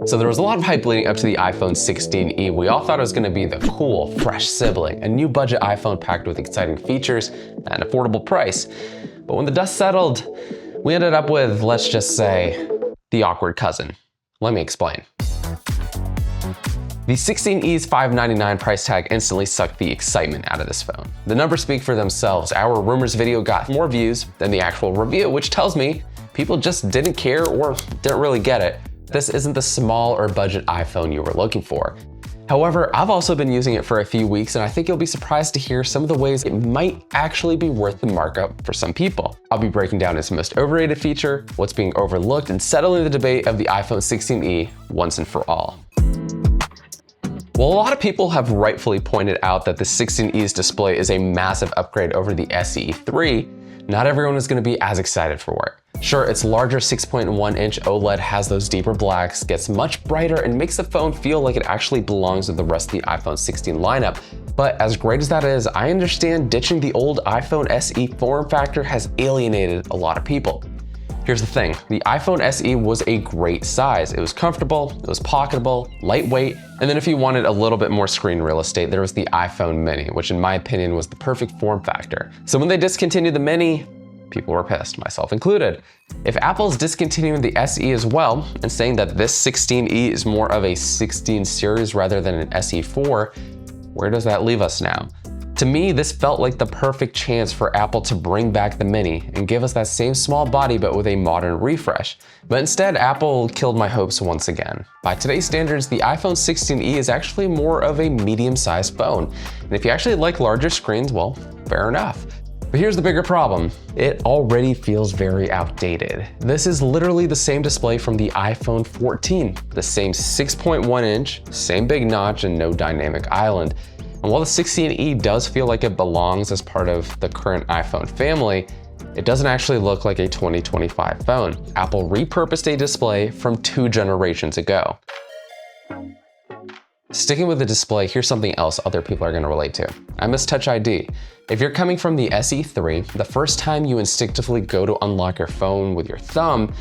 So there was a lot of hype leading up to the iPhone 16e. We all thought it was going to be the cool, fresh sibling, a new budget iPhone packed with exciting features at an affordable price. But when the dust settled, we ended up with, let's just say, the awkward cousin. Let me explain. The 16e's $599 price tag instantly sucked the excitement out of this phone. The numbers speak for themselves. Our rumors video got more views than the actual review, which tells me people just didn't care or didn't really get it. This isn't the small or budget iPhone you were looking for. However, I've also been using it for a few weeks, and I think you'll be surprised to hear some of the ways it might actually be worth the markup for some people. I'll be breaking down its most overrated feature, what's being overlooked, and settling the debate of the iPhone 16e once and for all. Well, a lot of people have rightfully pointed out that the 16e's display is a massive upgrade over the SE3. Not everyone is going to be as excited for it. Sure, its larger 6.1-inch OLED has those deeper blacks, gets much brighter, and makes the phone feel like it actually belongs with the rest of the iPhone 16 lineup. But as great as that is, I understand ditching the old iPhone SE form factor has alienated a lot of people. Here's the thing, the iPhone SE was a great size. It was comfortable, it was pocketable, lightweight, and then if you wanted a little bit more screen real estate, there was the iPhone Mini, which in my opinion was the perfect form factor. So when they discontinued the Mini, people were pissed, myself included. If Apple's discontinuing the SE as well and saying that this 16e is more of a 16 series rather than an SE4, where does that leave us now? To me, this felt like the perfect chance for Apple to bring back the Mini and give us that same small body but with a modern refresh. But instead, Apple killed my hopes once again. By today's standards, the iPhone 16e is actually more of a medium-sized phone. And if you actually like larger screens, well, fair enough. But here's the bigger problem. It already feels very outdated. This is literally the same display from the iPhone 14. The same 6.1-inch, same big notch, and no dynamic island. And while the 16e does feel like it belongs as part of the current iPhone family, it doesn't actually look like a 2025 phone. Apple repurposed a display from 2 generations ago. Sticking with the display, here's something else other people are going to relate to. I miss Touch ID. If you're coming from the SE3, the first time you instinctively go to unlock your phone with your thumb,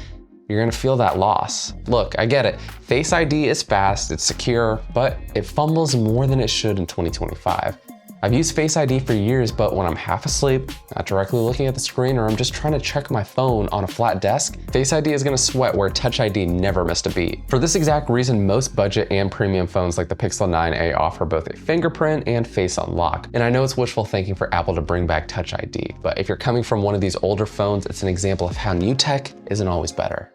you're gonna feel that loss. Look, I get it. Face ID is fast, it's secure, but it fumbles more than it should in 2025. I've used Face ID for years, but when I'm half asleep, not directly looking at the screen, or I'm just trying to check my phone on a flat desk, Face ID is gonna sweat where Touch ID never missed a beat. For this exact reason, most budget and premium phones like the Pixel 9a offer both a fingerprint and face unlock. And I know it's wishful thinking for Apple to bring back Touch ID, but if you're coming from one of these older phones, it's an example of how new tech isn't always better.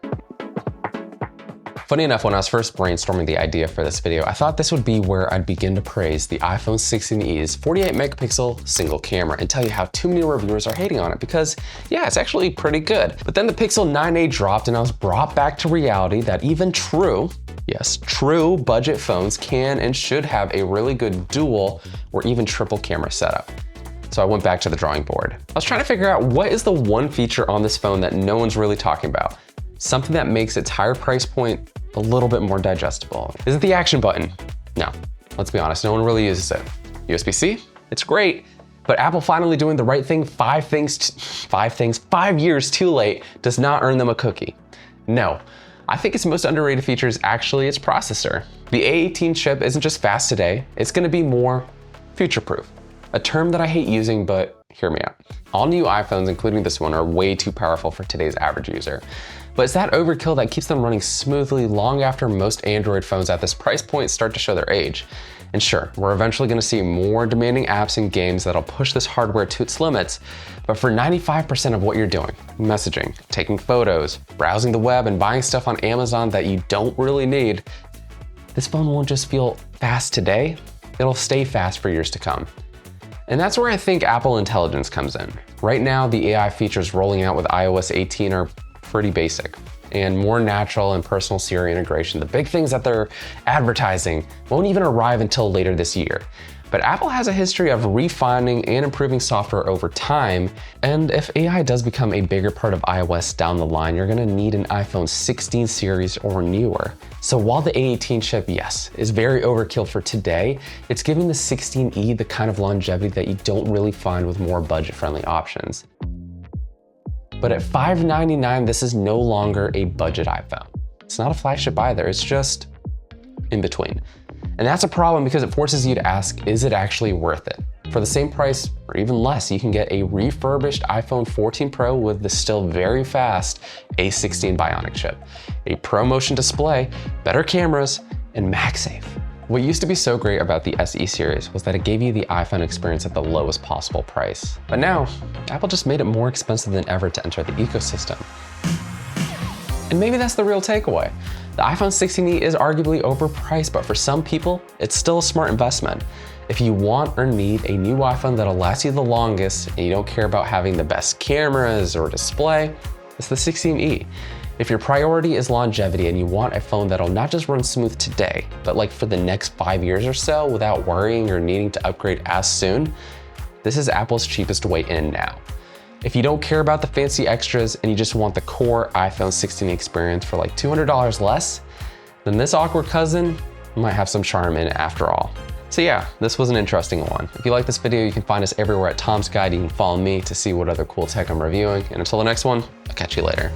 Funny enough, when I was first brainstorming the idea for this video, I thought this would be where I'd begin to praise the iPhone 16e's 48 megapixel single camera and tell you how too many reviewers are hating on it because, yeah, it's actually pretty good. But then the Pixel 9a dropped and I was brought back to reality that even true budget phones can and should have a really good dual or even triple camera setup. So I went back to the drawing board. I was trying to figure out what is the one feature on this phone that no one's really talking about. Something that makes its higher price point a little bit more digestible. Is it the action button? No, let's be honest, no one really uses it. USB-C, it's great, but Apple finally doing the right thing 5 years too late does not earn them a cookie. No, I think its most underrated feature is actually its processor. The A18 chip isn't just fast today, it's gonna be more future-proof. A term that I hate using, but hear me out. All new iPhones, including this one, are way too powerful for today's average user. But it's that overkill that keeps them running smoothly long after most Android phones at this price point start to show their age. And sure, we're eventually gonna see more demanding apps and games that'll push this hardware to its limits, but for 95% of what you're doing, messaging, taking photos, browsing the web, and buying stuff on Amazon that you don't really need, this phone won't just feel fast today, it'll stay fast for years to come. And that's where I think Apple Intelligence comes in. Right now, the AI features rolling out with iOS 18 are pretty basic and more natural and personal Siri integration. The big things that they're advertising won't even arrive until later this year. But Apple has a history of refining and improving software over time, and if AI does become a bigger part of iOS down the line, you're gonna need an iPhone 16 series or newer. So while the A18 chip, yes, is very overkill for today, it's giving the 16e the kind of longevity that you don't really find with more budget-friendly options. But at $599, this is no longer a budget iPhone. It's not a flagship either, it's just in between. And that's a problem because it forces you to ask, is it actually worth it? For the same price, or even less, you can get a refurbished iPhone 14 Pro with the still very fast A16 Bionic chip, a ProMotion display, better cameras, and MagSafe. What used to be so great about the SE series was that it gave you the iPhone experience at the lowest possible price. But now, Apple just made it more expensive than ever to enter the ecosystem. And maybe that's the real takeaway. The iPhone 16e is arguably overpriced, but for some people, it's still a smart investment. If you want or need a new iPhone that'll last you the longest and you don't care about having the best cameras or display, it's the 16e. If your priority is longevity and you want a phone that'll not just run smooth today, but like for the next 5 years or so without worrying or needing to upgrade as soon, this is Apple's cheapest way in now. If you don't care about the fancy extras and you just want the core iPhone 16 experience for like $200 less, then this awkward cousin might have some charm in it after all. So yeah, this was an interesting one. If you like this video, you can find us everywhere at Tom's Guide. You can follow me to see what other cool tech I'm reviewing. And until the next one, I'll catch you later.